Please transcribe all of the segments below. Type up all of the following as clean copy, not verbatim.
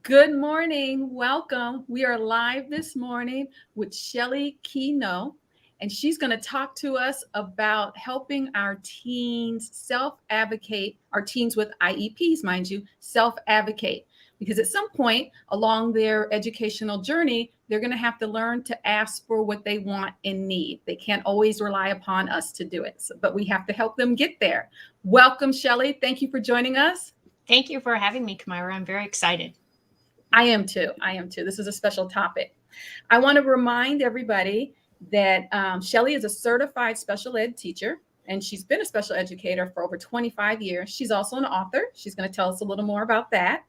Good morning. Welcome. We are live this morning with Shelley Kenow, and she's going to talk to us about helping our teens self-advocate, our teens with IEPs, mind you, self-advocate. Because at some point along their educational journey, they're going to have to learn to ask for what they want and need. They can't always rely upon us to do it, but we have to help them get there. Welcome, Shelley. Thank you for joining us. Thank you for having me, Kamira. I'm very excited. I am too. This is a special topic. I want to remind everybody that Shelley is a certified special ed teacher, and she's been a special educator for over 25 years. She's also an author. She's going to tell us a little more about that.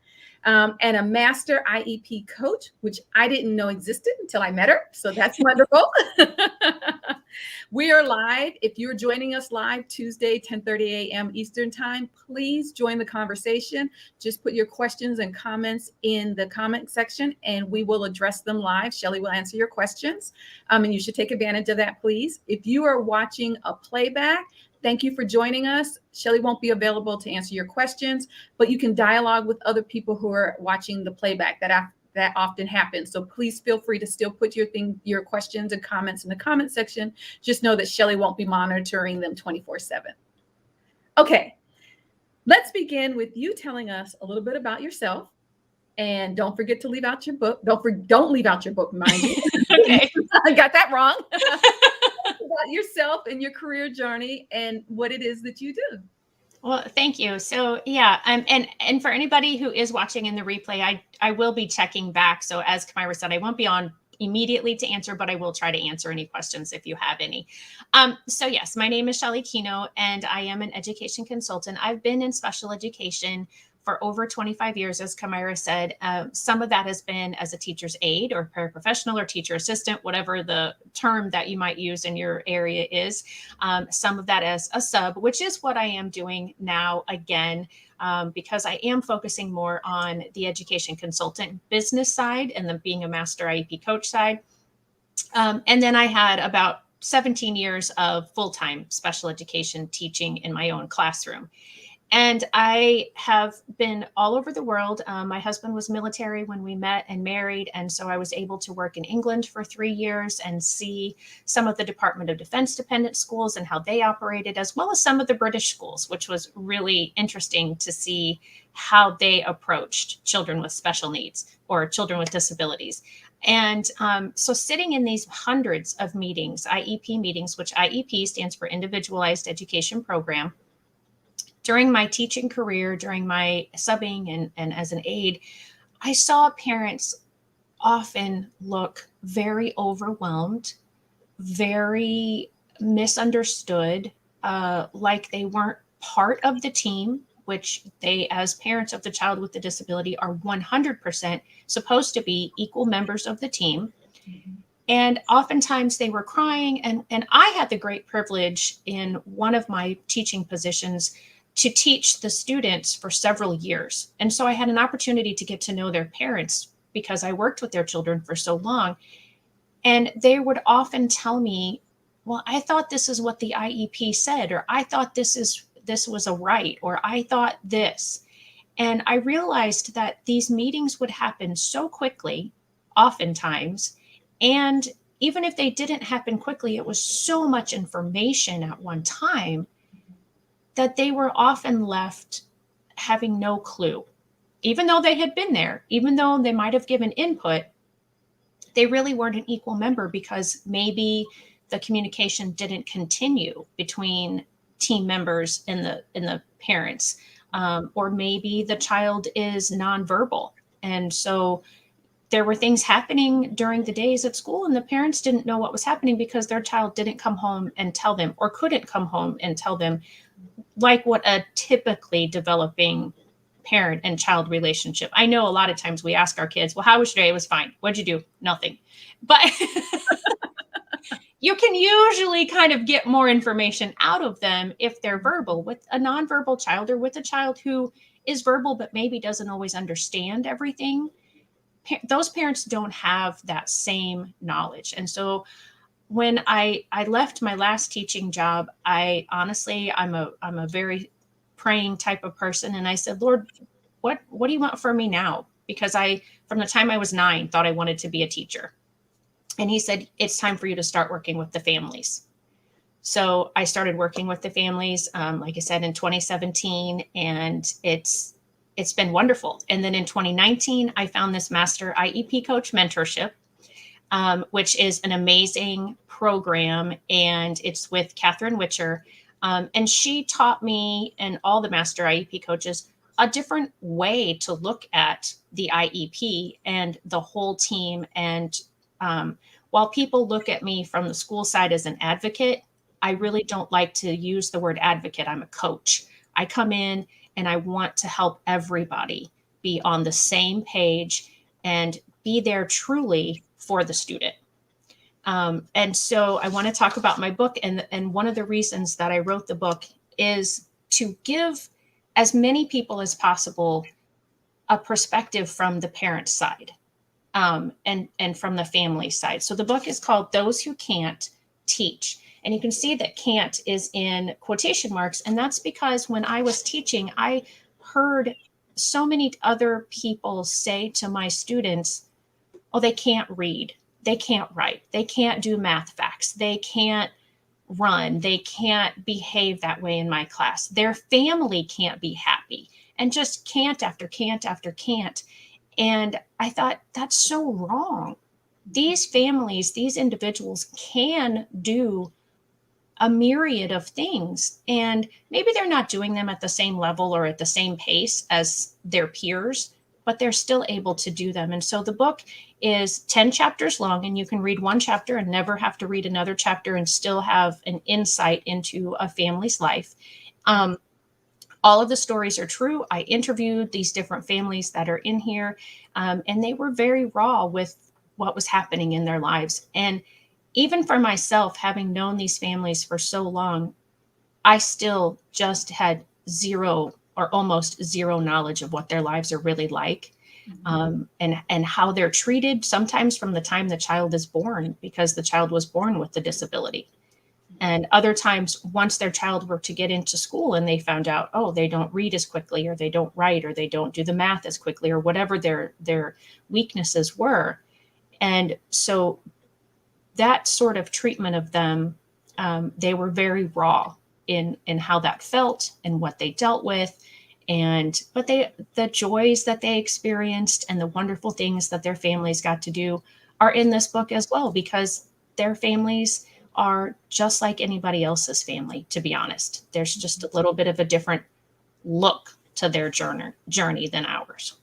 And a Master IEP Coach, which I didn't know existed until I met her. So that's wonderful. We are live. If you're joining us live Tuesday, 10:30 a.m. Eastern time, please join the conversation. Just put your questions and comments in the comment section and we will address them live. Shelley will answer your questions. And you should take advantage of that, please. If you are watching a playback, thank you for joining us. Shelley won't be available to answer your questions, but you can dialogue with other people who are watching the playback. That often happens. So please feel free to still put your questions and comments in the comment section. Just know that Shelley won't be monitoring them 24/7. Okay, let's begin with you telling us a little bit about yourself. And don't forget to leave out your book. Don't leave out your book, mind you. Okay. I got that wrong. About yourself and your career journey and what it is that you do. Well, thank you. So yeah, and for anybody who is watching in the replay, I will be checking back. So as Kamira said, I won't be on immediately to answer, but I will try to answer any questions if you have any. So yes, my name is Shelley Kenow, and I am an education consultant. I've been in special education for over 25 years, as Kamira said. Some of that has been as a teacher's aide or paraprofessional or teacher assistant, whatever the term that you might use in your area is. Some of that as a sub, which is what I am doing now again, because I am focusing more on the education consultant business side and then being a Master IEP Coach side. And then I had about 17 years of full-time special education teaching in my own classroom. And I have been all over the world. My husband was military when we met and married. And so I was able to work in England for 3 years and see some of the Department of Defense dependent schools and how they operated, as well as some of the British schools, which was really interesting to see how they approached children with special needs or children with disabilities. And so sitting in these hundreds of meetings, IEP meetings, which IEP stands for Individualized Education Program, during my teaching career, during my subbing and as an aide, I saw parents often look very overwhelmed, very misunderstood, like they weren't part of the team, which they, as parents of the child with the disability, are 100% supposed to be equal members of the team. And oftentimes they were crying. And I had the great privilege in one of my teaching positions to teach the students for several years. And so I had an opportunity to get to know their parents because I worked with their children for so long. And they would often tell me, well, I thought this is what the IEP said, or I thought this was a right, or I thought this. And I realized that these meetings would happen so quickly, oftentimes. And even if they didn't happen quickly, it was so much information at one time that they were often left having no clue. Even though they had been there, even though they might have given input, they really weren't an equal member because maybe the communication didn't continue between team members and the parents, or maybe the child is nonverbal. And so there were things happening during the days at school and the parents didn't know what was happening because their child didn't come home and tell them or couldn't come home and tell them, like what a typically developing parent and child relationship. I know a lot of times we ask our kids, well, how was your day? It was fine. What'd you do? Nothing. But you can usually kind of get more information out of them if they're verbal. With a nonverbal child or with a child who is verbal but maybe doesn't always understand everything, those parents don't have that same knowledge. And so when I left my last teaching job, I'm a very praying type of person. And I said, Lord, what do you want for me now? because from the time I was 9, thought I wanted to be a teacher. And he said, it's time for you to start working with the families. So I started working with the families, like I said, in 2017, and it's been wonderful. And then in 2019, I found this Master IEP Coach mentorship, which is an amazing program, and it's with Catherine Witcher. And she taught me and all the Master IEP coaches a different way to look at the IEP and the whole team. And while people look at me from the school side as an advocate, I really don't like to use the word advocate. I'm a coach. I come in and I want to help everybody be on the same page and be there truly for the student. And so I want to talk about my book. And one of the reasons that I wrote the book is to give as many people as possible a perspective from the parent side, and from the family side. So the book is called Those Who Can't Teach. And you can see that can't is in quotation marks. And that's because when I was teaching, I heard so many other people say to my students, oh, they can't read, they can't write, they can't do math facts, they can't run, they can't behave that way in my class. Their family can't be happy, and just can't after can't after can't. And I thought, that's so wrong. These families, these individuals can do a myriad of things, and maybe they're not doing them at the same level or at the same pace as their peers, but they're still able to do them. And so the book is 10 chapters long, and you can read one chapter and never have to read another chapter and still have an insight into a family's life. All of the stories are true. I interviewed these different families that are in here, and they were very raw with what was happening in their lives. And even for myself, having known these families for so long, I still just had zero or almost zero knowledge of what their lives are really like, and how they're treated, sometimes from the time the child is born, because the child was born with the disability. And other times, once their child were to get into school and they found out, oh, they don't read as quickly, or they don't write, or they don't do the math as quickly, or whatever their weaknesses were. And so that sort of treatment of them, they were very raw in how that felt and what they dealt with. But the joys that they experienced and the wonderful things that their families got to do are in this book as well, because their families are just like anybody else's family, to be honest. There's just a little bit of a different look to their journey than ours.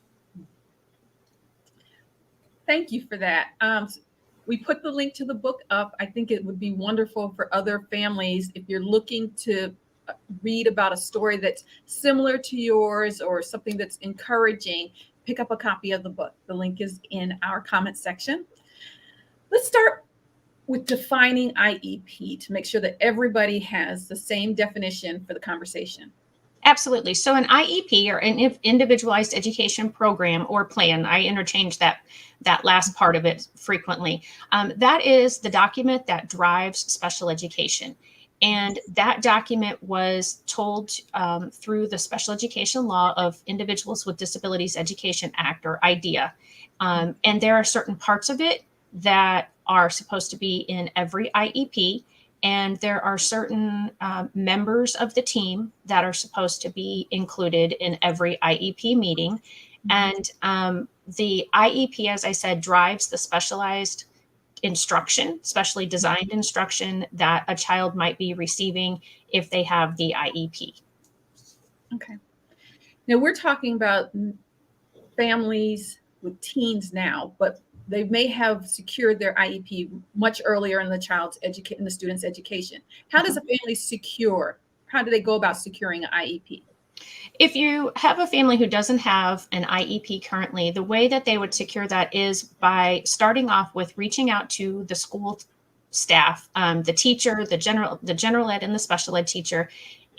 Thank you for that. We put the link to the book up. I think it would be wonderful for other families, if you're looking to read about a story that's similar to yours or something that's encouraging, pick up a copy of the book. The link is in our comment section. Let's start with defining IEP to make sure that everybody has the same definition for the conversation. Absolutely. So an IEP, or an individualized education program or plan, I interchange that last part of it frequently. That is the document that drives special education. And that document was told through the Special Education Law of Individuals with Disabilities Education Act, or IDEA. And there are certain parts of it that are supposed to be in every IEP. And there are certain members of the team that are supposed to be included in every IEP meeting. And the IEP, as I said, drives the specialized instruction, specially designed instruction that a child might be receiving if they have the IEP. Okay. Now we're talking about families with teens now, but they may have secured their IEP much earlier in the in the student's education. How does a family how do they go about securing an IEP? If you have a family who doesn't have an IEP currently, the way that they would secure that is by starting off with reaching out to the school staff, the teacher, the general ed and the special ed teacher,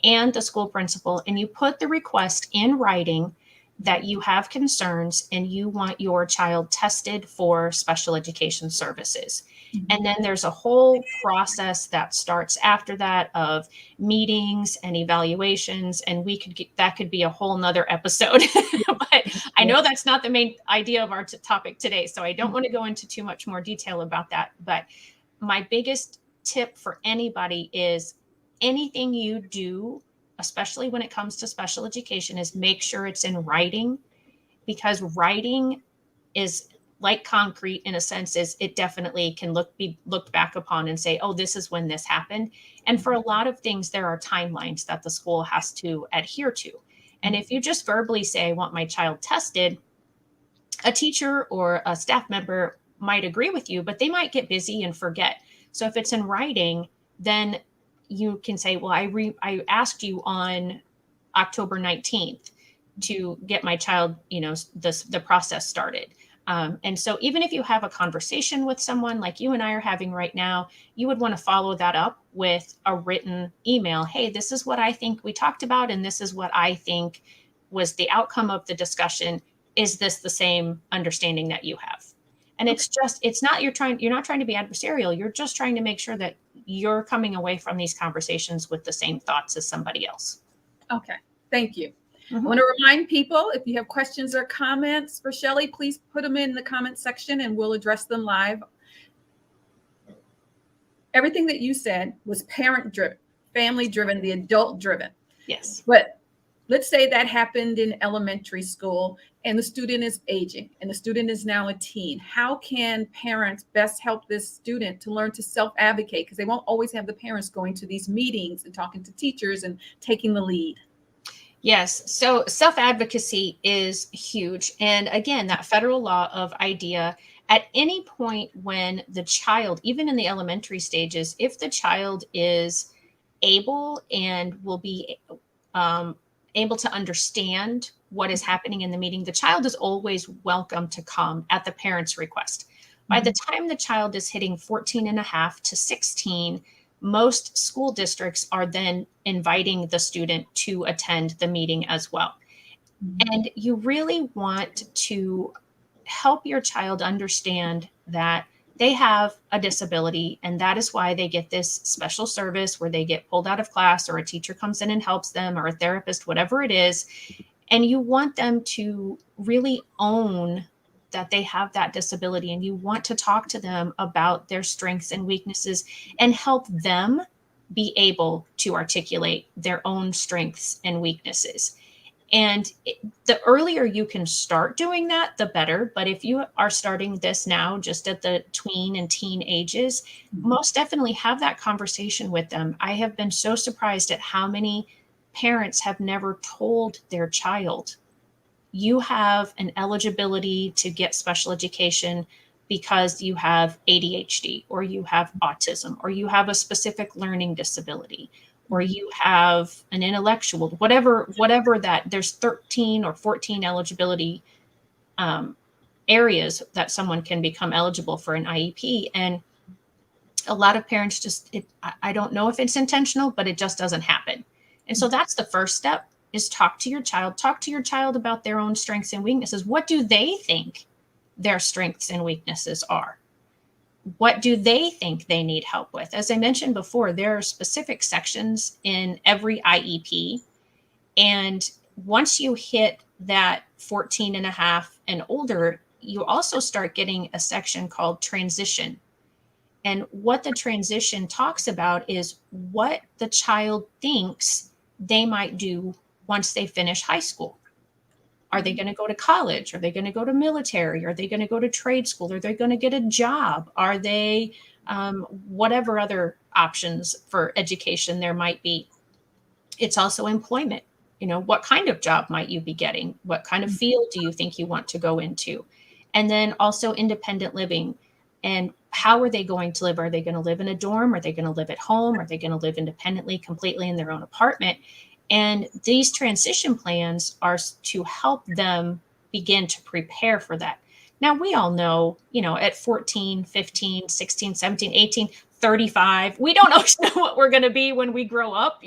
and the school principal, and you put the request in writing that you have concerns and you want your child tested for special education services. And then there's a whole process that starts after that of meetings and evaluations. And that could be a whole nother episode. But I know that's not the main idea of our topic today. So I don't want to go into too much more detail about that. But my biggest tip for anybody is anything you do, especially when it comes to special education, is make sure it's in writing, because writing is like concrete in a sense. Is it definitely can be looked back upon and say, oh, this is when this happened. And for a lot of things, there are timelines that the school has to adhere to. And if you just verbally say, I want my child tested, a teacher or a staff member might agree with you, but they might get busy and forget. So if it's in writing, then you can say, well, I asked you on October 19th to get my child, the process started. And so even if you have a conversation with someone like you and I are having right now, you would want to follow that up with a written email. Hey, this is what I think we talked about, and this is what I think was the outcome of the discussion. Is this the same understanding that you have? And you're not trying to be adversarial. You're just trying to make sure that you're coming away from these conversations with the same thoughts as somebody else. Okay. Thank you. I want to remind people, if you have questions or comments for Shelley, please put them in the comment section and we'll address them live. Everything that you said was parent-driven, family-driven, the adult-driven. Yes. But let's say that happened in elementary school and the student is aging and the student is now a teen. How can parents best help this student to learn to self-advocate? Because they won't always have the parents going to these meetings and talking to teachers and taking the lead. Yes. So self-advocacy is huge. And again, that federal law of IDEA, at any point when the child, even in the elementary stages, if the child is able and will be able to understand what is happening in the meeting, the child is always welcome to come at the parent's request. By the time the child is hitting 14 and a half to 16, most school districts are then inviting the student to attend the meeting as well. And you really want to help your child understand that they have a disability, and that is why they get this special service where they get pulled out of class, or a teacher comes in and helps them, or a therapist, whatever it is. And you want them to really own that they have that disability, and you want to talk to them about their strengths and weaknesses and help them be able to articulate their own strengths and weaknesses. And the earlier you can start doing that, the better. But if you are starting this now, just at the tween and teen ages, most definitely have that conversation with them. I have been so surprised at how many parents have never told their child, you have an eligibility to get special education because you have ADHD, or you have autism, or you have a specific learning disability, or you have an intellectual, whatever that, there's 13 or 14 eligibility areas that someone can become eligible for an IEP. And a lot of parents I don't know if it's intentional, but it just doesn't happen. And so that's the first step, is talk to your child about their own strengths and weaknesses. What do they think their strengths and weaknesses are? What do they think they need help with? As I mentioned before, there are specific sections in every IEP. And once you hit that 14 and a half and older, you also start getting a section called transition. And what the transition talks about is what the child thinks they might do once they finish high school. Are they going to go to college? Are they going to go to military? Are they going to go to trade school? Are they going to get a job? Are they whatever other options for education there might be? It's also employment. What kind of job might you be getting? What kind of field do you think you want to go into? And then also independent living. And how are they going to live? Are they going to live in a dorm? Are they going to live at home? Are they going to live independently, completely in their own apartment? And these transition plans are to help them begin to prepare for that. Now, we all know, at 14, 15, 16, 17, 18, 35, we don't always know what we're going to be when we grow up,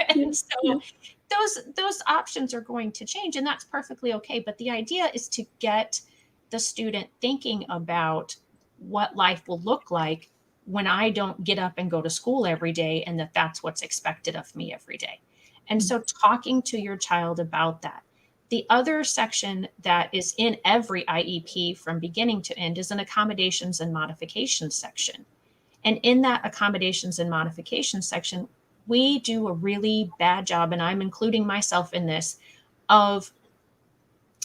And so those options are going to change, and that's perfectly okay. But the idea is to get the student thinking about what life will look like when I don't get up and go to school every day, and that's what's expected of me every day. And so talking to your child about that. The other section that is in every IEP from beginning to end is an accommodations and modifications section. And in that accommodations and modifications section, we do a really bad job, and I'm including myself in this, of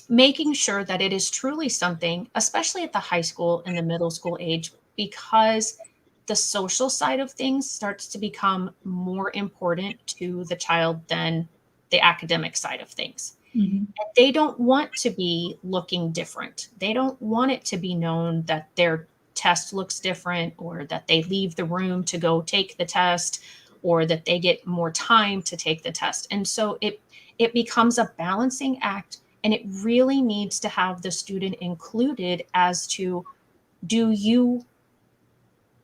making sure that it is truly something, especially at the high school and the middle school age, because the social side of things starts to become more important to the child than the academic side of things. Mhm. They don't want to be looking different. They don't want it to be known that their test looks different, or that they leave the room to go take the test, or that they get more time to take the test. And so it becomes a balancing act, and it really needs to have the student included as to, do you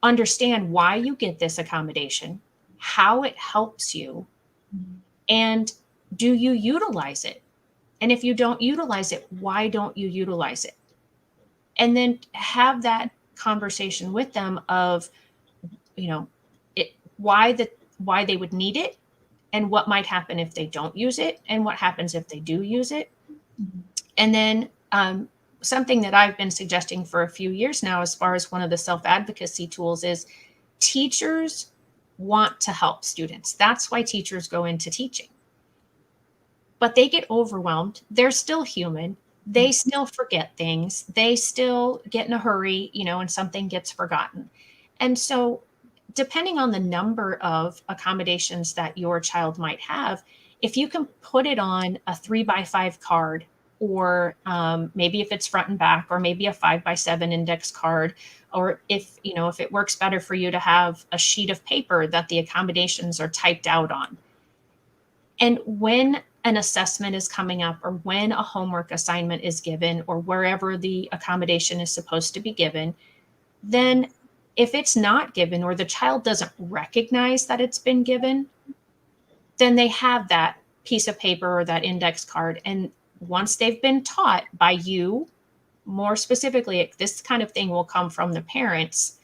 understand why you get this accommodation, how it helps you, and do you utilize it? And if you don't utilize it, why don't you utilize it? And then have that conversation with them of, you know, why they would need it, and what might happen if they don't use it, and what happens if they do use it. And then something that I've been suggesting for a few years now, as far as one of the self-advocacy tools, is teachers want to help students. That's why teachers go into teaching. But they get overwhelmed. They're still human. They still forget things. They still get in a hurry, and something gets forgotten. And so, depending on the number of accommodations that your child might have, if you can put it on a 3x5 card, or maybe if it's front and back, or maybe a 5x7 index card, or if it works better for you to have a sheet of paper that the accommodations are typed out on. And when an assessment is coming up, or when a homework assignment is given, or wherever the accommodation is supposed to be given, then if it's not given, or the child doesn't recognize that it's been given, then they have that piece of paper or that index card. And once they've been taught by you, more specifically, this kind of thing will come from the parents,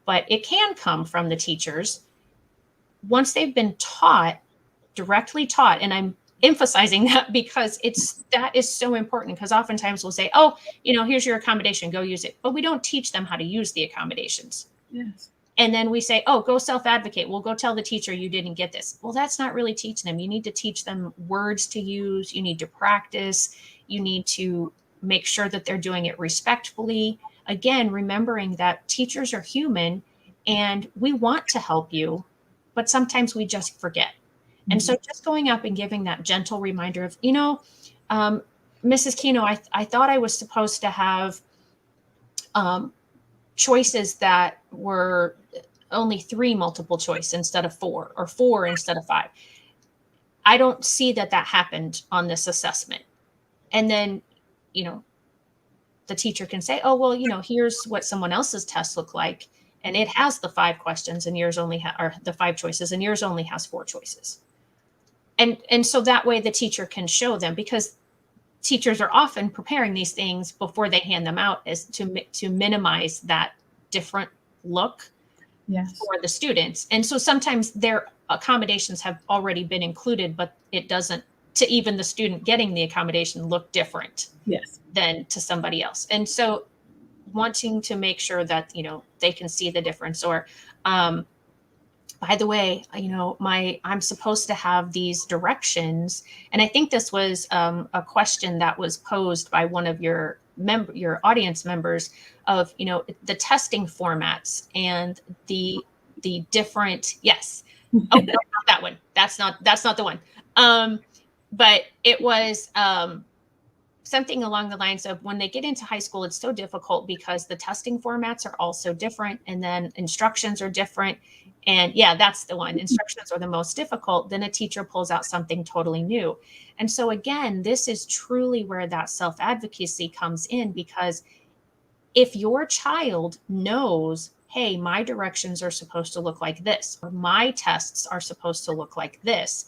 but it can come from the teachers. Once they've been taught, directly taught, and I'm emphasizing that because that is so important, because oftentimes we'll say, oh, here's your accommodation, go use it. But we don't teach them how to use the accommodations. Yes. And then we say, oh, go self-advocate. Well, go tell the teacher you didn't get this. Well, that's not really teaching them. You need to teach them words to use. You need to practice. You need to make sure that they're doing it respectfully. Again, remembering that teachers are human, and we want to help you, but sometimes we just forget. And so just going up and giving that gentle reminder of, Mrs. Kenow, I thought I was supposed to have choices that were only 3 multiple choice instead of 4, or 4 instead of 5. I don't see that happened on this assessment. And then, the teacher can say, oh, well, here's what someone else's test looked like, and it has the 5 questions, and yours only or the 5 choices, and yours only has 4 choices. And so that way the teacher can show them, because teachers are often preparing these things before they hand them out, as to minimize that different look. Yes. For the students. And so sometimes their accommodations have already been included, but it doesn't, to even the student getting the accommodation, look different. Yes. Than to somebody else. And so wanting to make sure that, they can see the difference. Or, by the way, I'm supposed to have these directions. And I think this was a question that was posed by one of your audience members, of, the testing formats and the different, yes. Oh, no, not that one. That's not the one. But it was something along the lines of, when they get into high school, it's so difficult because the testing formats are all so different, and then instructions are different. And yeah, that's the one. Instructions are the most difficult. Then a teacher pulls out something totally new. And so again, this is truly where that self-advocacy comes in, because if your child knows, hey, my directions are supposed to look like this, or my tests are supposed to look like this,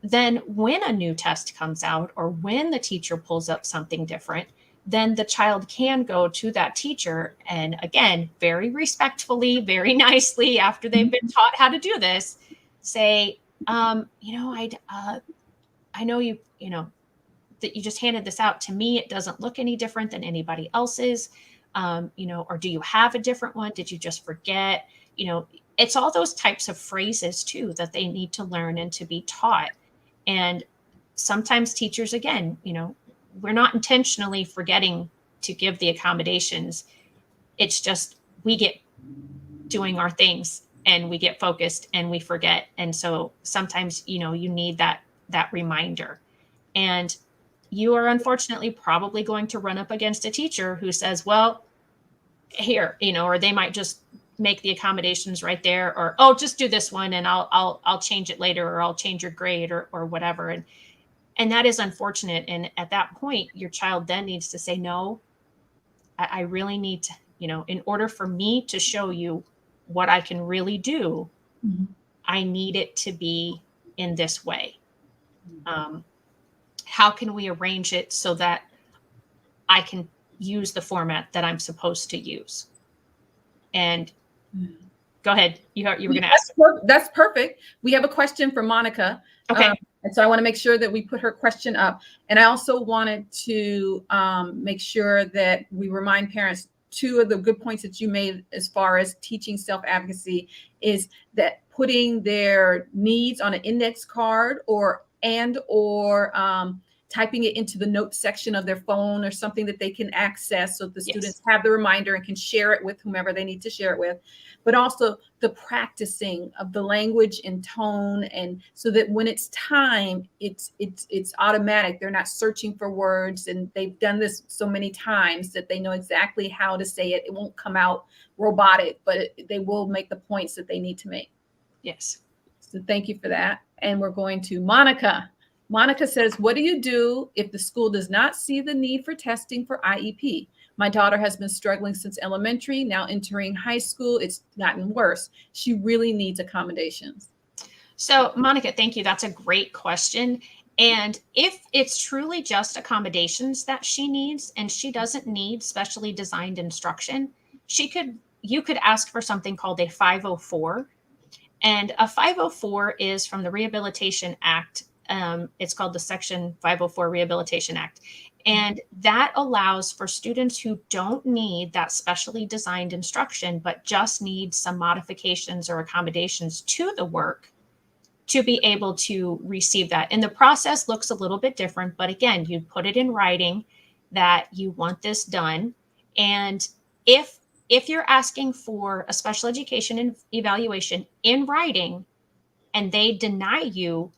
then when a new test comes out or when the teacher pulls up something different, then the child can go to that teacher and, again, very respectfully, very nicely, after they've been taught how to do this, say, I know that you just handed this out to me. It doesn't look any different than anybody else's, or do you have a different one? Did you just forget? It's all those types of phrases too that they need to learn and to be taught. And sometimes teachers, again, we're not intentionally forgetting to give the accommodations. It's just we get doing our things and we get focused and we forget. And so sometimes, you need that reminder. And you are unfortunately probably going to run up against a teacher who says, well, here, or they might just make the accommodations right there, or, oh, just do this one and I'll change it later, or I'll change your grade or whatever. And that is unfortunate. And at that point, your child then needs to say, no, I really need to, in order for me to show you what I can really do, I need it to be in this way. How can we arrange it so that I can use the format that I'm supposed to use? And go ahead. You were going to ask. That's perfect. We have a question from Monica. Okay. And so I want to make sure that we put her question up. And I also wanted to make sure that we remind parents, two of the good points that you made as far as teaching self-advocacy is that putting their needs on an index card or typing it into the notes section of their phone or something that they can access so the students have the reminder and can share it with whomever they need to share it with. But also the practicing of the language and tone, and so that when it's time, it's automatic. They're not searching for words, and they've done this so many times that they know exactly how to say it. It won't come out robotic, but they will make the points that they need to make. Yes. So thank you for that. And we're going to Monica. Monica says, what do you do if the school does not see the need for testing for IEP? My daughter has been struggling since elementary, now entering high school. It's gotten worse. She really needs accommodations. So, Monica, thank you. That's a great question. And if it's truly just accommodations that she needs and she doesn't need specially designed instruction, you could ask for something called a 504. And a 504 is from the Rehabilitation Act. It's called the Section 504 Rehabilitation Act. And that allows for students who don't need that specially designed instruction, but just need some modifications or accommodations to the work to be able to receive that. And the process looks a little bit different, but again, you put it in writing that you want this done. And if you're asking for a special education evaluation in writing and they deny you,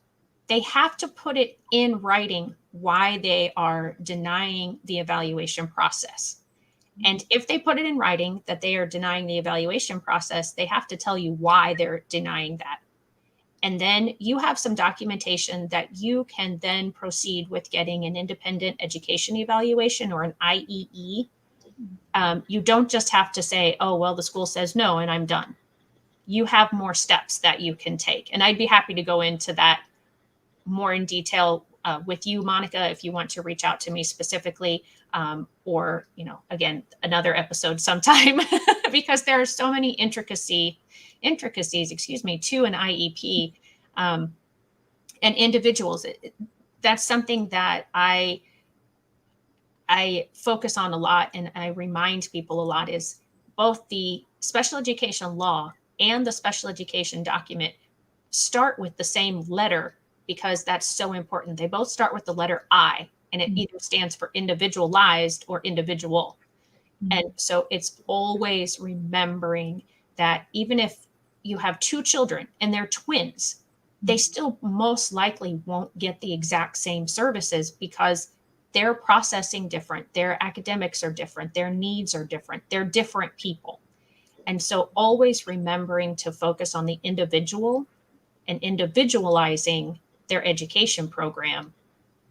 they have to put it in writing why they are denying the evaluation process. And if they put it in writing that they are denying the evaluation process, they have to tell you why they're denying that. And then you have some documentation that you can then proceed with getting an independent education evaluation or an IEE. You don't just have to say, oh, well, the school says no, and I'm done. You have more steps that you can take. And I'd be happy to go into that more in detail with you, Monica, if you want to reach out to me specifically, or, again, another episode sometime, because there are so many intricacies, to an IEP and individuals. That's something that I focus on a lot, and I remind people a lot, is both the special education law and the special education document start with the same letter, because that's so important. They both start with the letter I, and it either stands for individualized or individual. And so it's always remembering that even if you have two children and they're twins, they still most likely won't get the exact same services because they're processing different. Their academics are different. Their needs are different. They're different people. And so always remembering to focus on the individual and individualizing their education program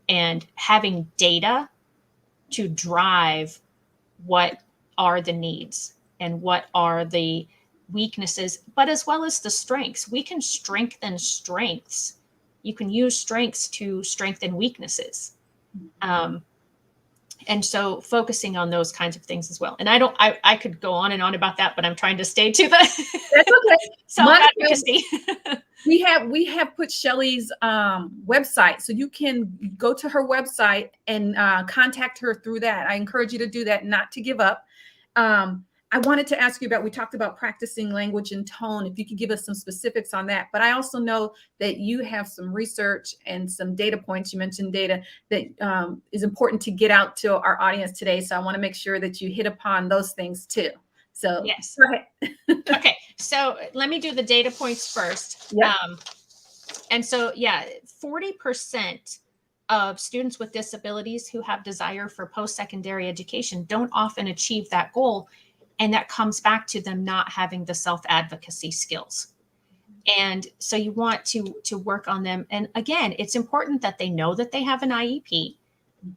and having data to drive what are the needs and what are the weaknesses, but as well as the strengths. We can strengthen strengths you can use strengths to strengthen weaknesses. And so focusing on those kinds of things as well. And I could go on and on about that, but I'm trying to stay to the That's okay. self-advocacy. We have put Shelley's website, so you can go to her website and contact her through that. I encourage you to do that, not to give up. I wanted to ask you about, we talked about practicing language and tone, if you could give us some specifics on that. But I also know that you have some research and some data points. You mentioned data that is important to get out to our audience today. So I want to make sure that you hit upon those things too. So yes. Go ahead. Okay. So let me do the data points first. Yep. And so, yeah, 40% of students with disabilities who have desire for post-secondary education don't often achieve that goal. And that comes back to them not having the self-advocacy skills. And so you want to work on them. And again, it's important that they know that they have an IEP,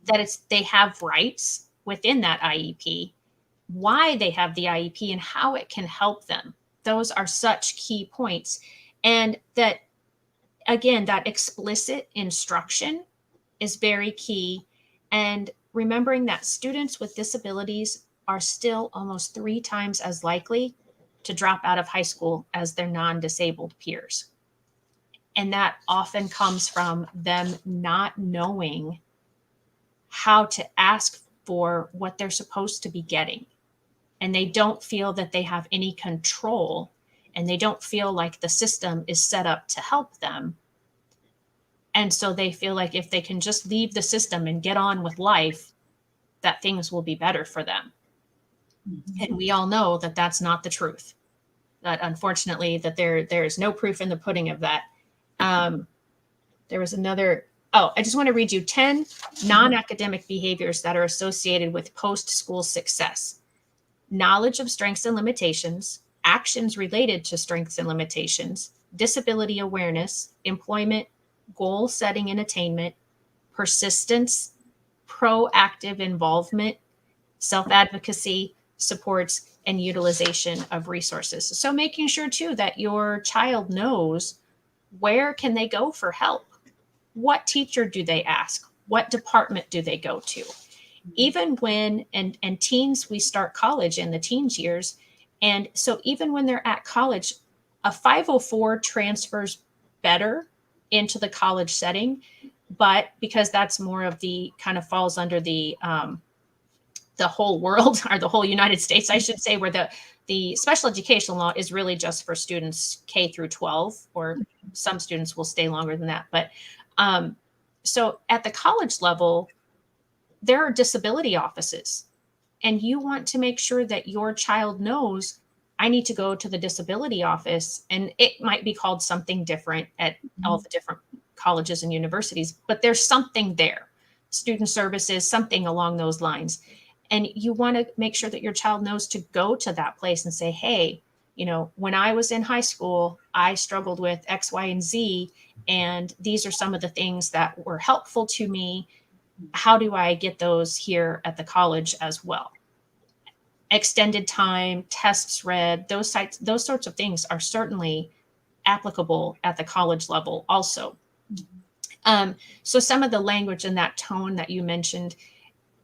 that they have rights within that IEP, why they have the IEP and how it can help them. Those are such key points. And that, again, that explicit instruction is very key. And remembering that students with disabilities are still almost 3 times as likely to drop out of high school as their non-disabled peers. And that often comes from them not knowing how to ask for what they're supposed to be getting. And they don't feel that they have any control, and they don't feel like the system is set up to help them. And so they feel like if they can just leave the system and get on with life, that things will be better for them. And we all know that that's not the truth. That unfortunately, that there is no proof in the pudding of that. There was another. Oh, I just want to read you 10 non-academic behaviors that are associated with post-school success: knowledge of strengths and limitations, actions related to strengths and limitations, disability awareness, employment, goal setting and attainment, persistence, proactive involvement, self-advocacy, supports, and utilization of resources. So making sure too that your child knows where can they go for help? What teacher do they ask? What department do they go to? Even when, and teens, we start college in the teens years. And so even when they're at college, a 504 transfers better into the college setting, but because that's more of the kind of falls under the whole world, or the whole United States, I should say, where the special education law is really just for students K through 12, or some students will stay longer than that. But so at the college level, there are disability offices, and you want to make sure that your child knows, I need to go to the disability office, and it might be called something different at all the different colleges and universities, but there's something there, student services, something along those lines. And you want to make sure that your child knows to go to that place and say, hey, when I was in high school, I struggled with X, Y, and Z, and these are some of the things that were helpful to me. How do I get those here at the college as well? Extended time, tests read, those sorts of things are certainly applicable at the college level also. So some of the language and that tone that you mentioned,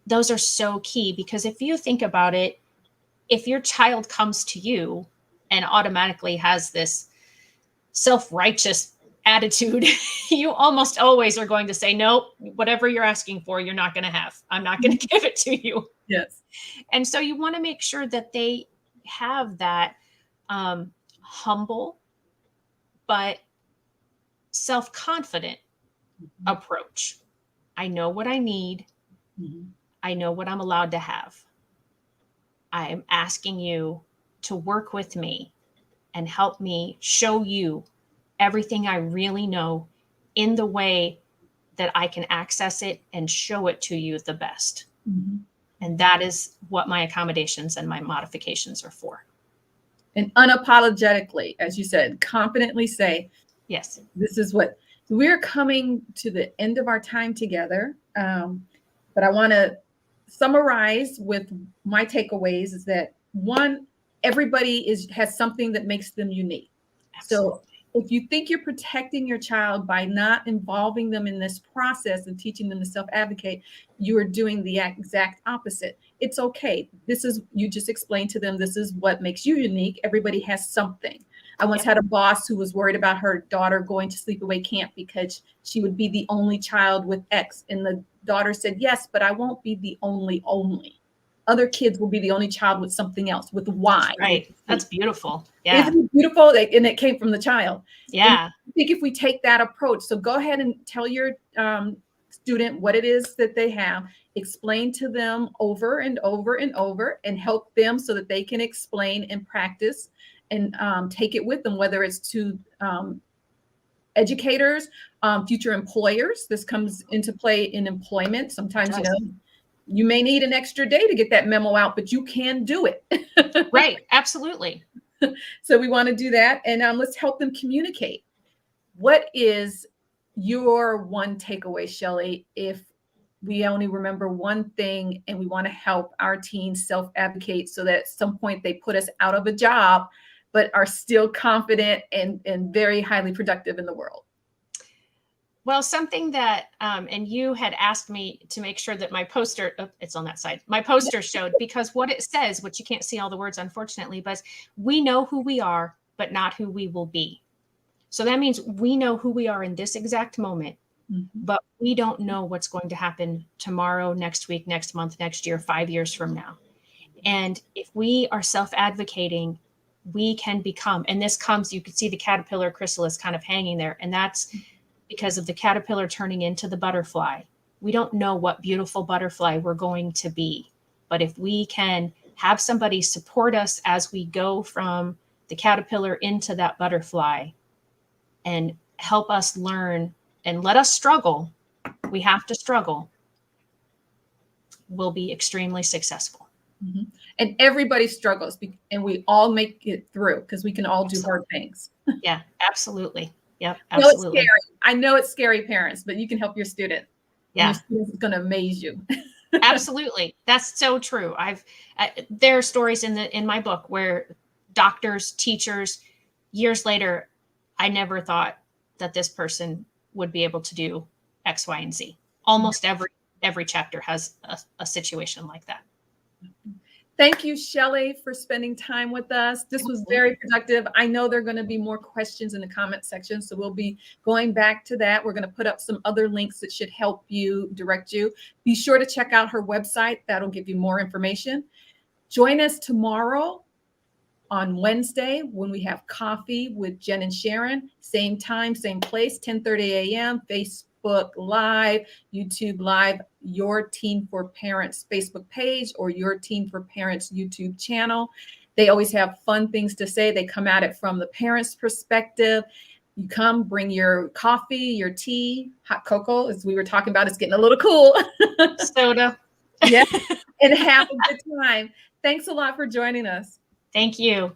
those are so key, because if you think about it, if your child comes to you and automatically has this self-righteous attitude, you almost always are going to say, no, whatever you're asking for, you're not going to have. I'm not going to give it to you. Yes. And so you want to make sure that they have that humble but self-confident approach. I know what I need. I know what I'm allowed to have. I am asking you to work with me and help me show you everything I really know in the way that I can access it and show it to you the best. And that is what my accommodations and my modifications are for. And unapologetically, as you said, confidently say, yes, this is what we're coming to the end of our time together. But I want to summarize with my takeaways is that, one, everybody has something that makes them unique. Absolutely. So if you think you're protecting your child by not involving them in this process and teaching them to self-advocate, you are doing the exact opposite. It's okay. You just explained to them, this is what makes you unique. Everybody has something. I once had a boss who was worried about her daughter going to sleepaway camp because she would be the only child with X. And the daughter said, yes, but I won't be the only. Other kids will be the only child with something else, with Y. Right. That's beautiful. Yeah. Isn't it beautiful? And it came from the child. Yeah. And I think if we take that approach, so go ahead and tell your student what it is that they have, explain to them over and over and over, and help them so that they can explain and practice and take it with them, whether it's to educators, future employers. This comes into play in employment. Sometimes, you may need an extra day to get that memo out, but you can do it. Right. Absolutely. So we want to do that. And let's help them communicate. What is your one takeaway, Shelley, if we only remember one thing and we want to help our teens self-advocate so that at some point they put us out of a job, but are still confident and very highly productive in the world? Well, something that, and you had asked me to make sure that my poster, it's on that side, my poster showed, because what it says, which you can't see all the words, unfortunately, but we know who we are, but not who we will be. So that means we know who we are in this exact moment, but we don't know what's going to happen tomorrow, next week, next month, next year, 5 years from now. And if we are self-advocating, we can become, and this comes, you can see the caterpillar chrysalis kind of hanging there. And that's because of the caterpillar turning into the butterfly. We don't know what beautiful butterfly we're going to be. But if we can have somebody support us as we go from the caterpillar into that butterfly and help us learn and let us struggle, we have to struggle, we'll be extremely successful. And everybody struggles, and we all make it through because we can all do hard things. Yeah, absolutely. Yep, absolutely. It's scary. I know it's scary, parents, but you can help your student. Yeah. Your student is going to amaze you. Absolutely. That's so true. There are stories in my book where doctors, teachers, years later, I never thought that this person would be able to do X, Y, and Z. Almost every chapter has a situation like that. Thank you, Shelley, for spending time with us. This was very productive. I know there are going to be more questions in the comment section, so we'll be going back to that. We're going to put up some other links that should help you, direct you. Be sure to check out her website. That'll give you more information. Join us tomorrow on Wednesday when we have coffee with Jen and Sharon. Same time, same place, 10:30 a.m., Facebook Live, YouTube Live, Your Teen for Parents Facebook page or Your Teen for Parents YouTube channel. They always have fun things to say. They come at it from the parents' perspective. You come, bring your coffee, your tea, hot cocoa, as we were talking about, it's getting a little cool. Soda. Yeah, and have a good time. Thanks a lot for joining us. Thank you.